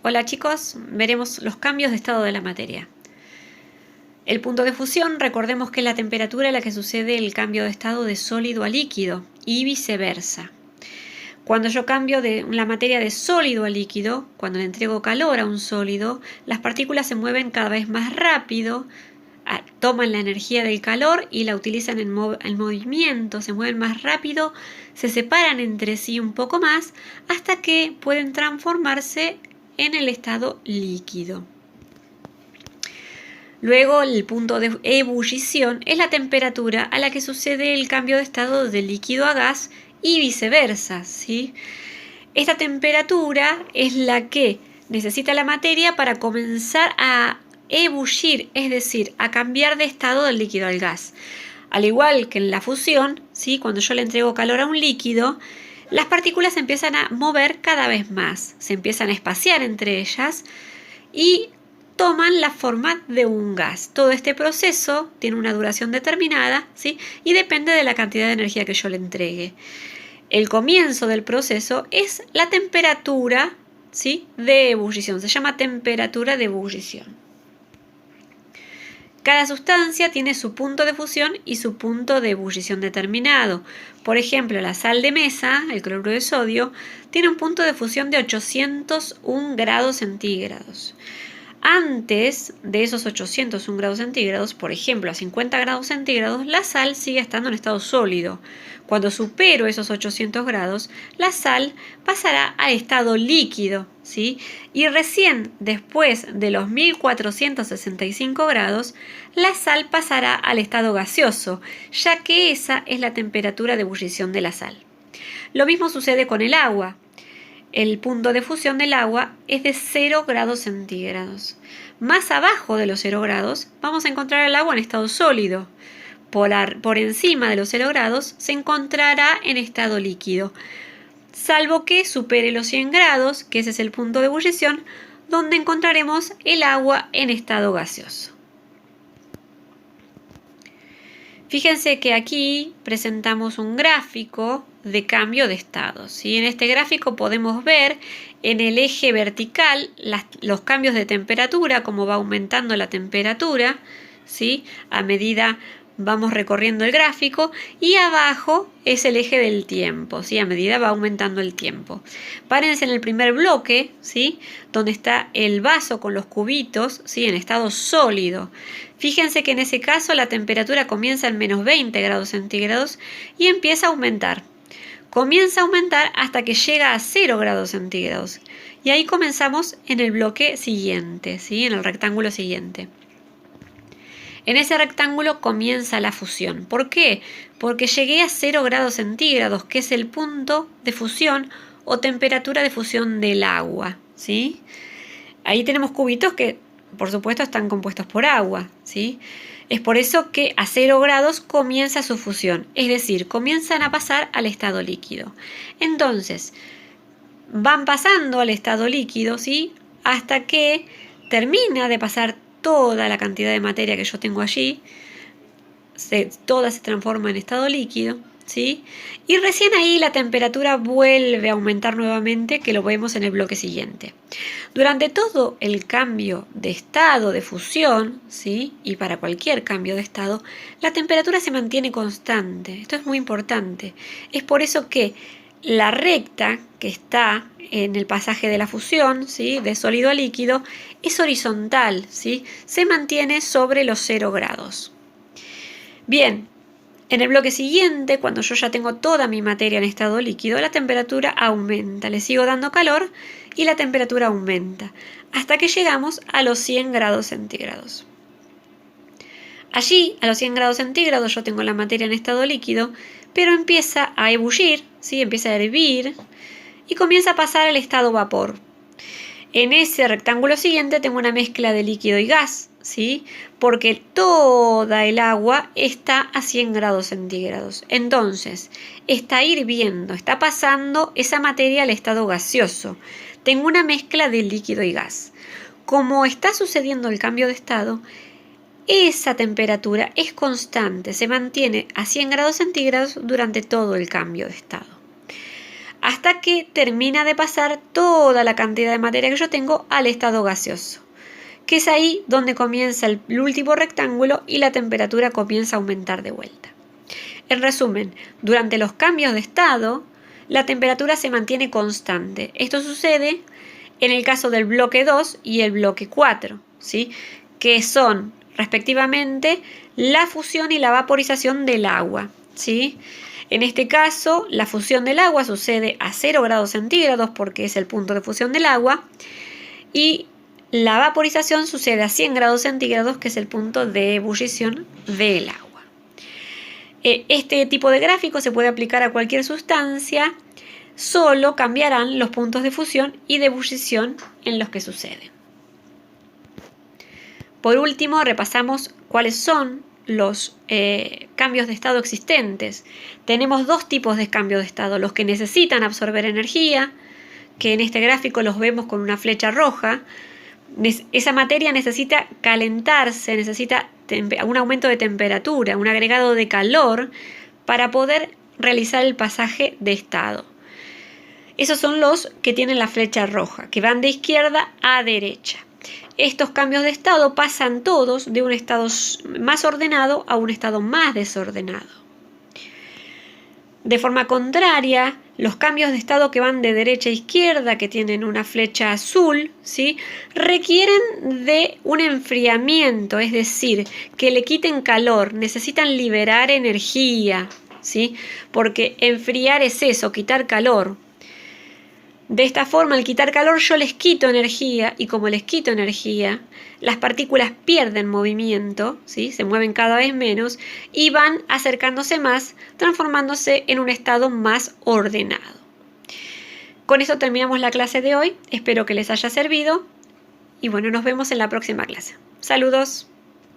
Hola chicos, veremos los cambios de estado de la materia. El punto de fusión, recordemos que es la temperatura a la que sucede el cambio de estado de sólido a líquido y viceversa. Cuando yo cambio de la materia de sólido a líquido, cuando le entrego calor a un sólido, las partículas se mueven cada vez más rápido, toman la energía del calor y la utilizan en movimiento, se mueven más rápido, se separan entre sí un poco más hasta que pueden transformarse en el estado líquido. Luego, el punto de ebullición es la temperatura a la que sucede el cambio de estado de líquido a gas y viceversa, ¿sí? Esta temperatura es la que necesita la materia para comenzar a ebullir, es decir, a cambiar de estado del líquido al gas. Al igual que en la fusión, ¿sí? Cuando yo le entrego calor a un líquido, las partículas se empiezan a mover cada vez más, se empiezan a espaciar entre ellas y toman la forma de un gas. Todo este proceso tiene una duración determinada, ¿sí? Y depende de la cantidad de energía que yo le entregue. El comienzo del proceso es la temperatura, ¿sí? De ebullición. Se llama temperatura de ebullición. Cada sustancia tiene su punto de fusión y su punto de ebullición determinado. Por ejemplo, la sal de mesa, el cloruro de sodio, tiene un punto de fusión de 801 grados centígrados. Antes de esos 801 grados centígrados, por ejemplo a 50 grados centígrados, la sal sigue estando en estado sólido. Cuando supero esos 800 grados, la sal pasará a estado líquido, ¿sí? Y recién después de los 1465 grados, la sal pasará al estado gaseoso, ya que esa es la temperatura de ebullición de la sal. Lo mismo sucede con el agua. El punto de fusión del agua es de 0 grados centígrados. Más abajo de los 0 grados vamos a encontrar el agua en estado sólido. Por encima de los 0 grados se encontrará en estado líquido, salvo que supere los 100 grados, que ese es el punto de ebullición, donde encontraremos el agua en estado gaseoso. Fíjense que aquí presentamos un gráfico de cambio de estado, ¿sí? En este gráfico podemos ver en el eje vertical los cambios de temperatura, cómo va aumentando la temperatura, ¿sí? A medida vamos recorriendo el gráfico, y abajo es el eje del tiempo, ¿sí? A medida va aumentando el tiempo. Párense en el primer bloque, ¿sí? Donde está el vaso con los cubitos, ¿sí? En estado sólido. Fíjense que en ese caso la temperatura comienza en menos 20 grados centígrados y empieza a aumentar. Comienza a aumentar hasta que llega a 0 grados centígrados. Y ahí comenzamos en el bloque siguiente, ¿sí? En el rectángulo siguiente. En ese rectángulo comienza la fusión. ¿Por qué? Porque llegué a 0 grados centígrados, que es el punto de fusión o temperatura de fusión del agua, ¿sí? Ahí tenemos cubitos que, por supuesto, están compuestos por agua, ¿sí? Es por eso que a 0 grados comienza su fusión, es decir, comienzan a pasar al estado líquido. Entonces, van pasando al estado líquido, ¿sí? Hasta que termina de pasar toda la cantidad de materia que yo tengo allí, toda se transforma en estado líquido, ¿sí? Y recién ahí la temperatura vuelve a aumentar nuevamente, que lo vemos en el bloque siguiente. Durante todo el cambio de estado de fusión, ¿sí? Y para cualquier cambio de estado, la temperatura se mantiene constante. Esto es muy importante. Es por eso que la recta que está en el pasaje de la fusión, ¿sí? De sólido a líquido, es horizontal, ¿sí? Se mantiene sobre los 0 grados. Bien, en el bloque siguiente, cuando yo ya tengo toda mi materia en estado líquido, la temperatura aumenta. Le sigo dando calor y la temperatura aumenta, hasta que llegamos a los 100 grados centígrados. Allí, a los 100 grados centígrados, yo tengo la materia en estado líquido, pero empieza a ebullir, ¿sí? Empieza a hervir y comienza a pasar al estado vapor. En ese rectángulo siguiente tengo una mezcla de líquido y gas, ¿sí? Porque toda el agua está a 100 grados centígrados. Entonces, está hirviendo, está pasando esa materia al estado gaseoso. Tengo una mezcla de líquido y gas. Como está sucediendo el cambio de estado, esa temperatura es constante, se mantiene a 100 grados centígrados durante todo el cambio de estado. hasta que termina de pasar toda la cantidad de materia que yo tengo al estado gaseoso, que es ahí donde comienza el último rectángulo y la temperatura comienza a aumentar de vuelta. En resumen, durante los cambios de estado, la temperatura se mantiene constante. Esto sucede en el caso del bloque 2 y el bloque 4, ¿sí? Que son, respectivamente, la fusión y la vaporización del agua, ¿sí? En este caso, la fusión del agua sucede a 0 grados centígrados porque es el punto de fusión del agua, y la vaporización sucede a 100 grados centígrados, que es el punto de ebullición del agua. Este tipo de gráfico se puede aplicar a cualquier sustancia, solo cambiarán los puntos de fusión y de ebullición en los que suceden. Por último, repasamos cuáles son los cambios de estado existentes. Tenemos dos tipos de cambios de estado: los que necesitan absorber energía, que en este gráfico los vemos con una flecha roja. Esa materia necesita calentarse, necesita un aumento de temperatura, un agregado de calor para poder realizar el pasaje de estado. Esos son los que tienen la flecha roja, que van de izquierda a derecha. Estos cambios de estado pasan todos de un estado más ordenado a un estado más desordenado. De forma contraria, los cambios de estado que van de derecha a izquierda, que tienen una flecha azul, ¿sí?, requieren de un enfriamiento, es decir, que le quiten calor, necesitan liberar energía, ¿sí?, porque enfriar es eso, quitar calor. De esta forma, al quitar calor, yo les quito energía, y como les quito energía, las partículas pierden movimiento, ¿sí?, se mueven cada vez menos y van acercándose más, transformándose en un estado más ordenado. Con esto terminamos la clase de hoy. Espero que les haya servido y bueno, nos vemos en la próxima clase. Saludos.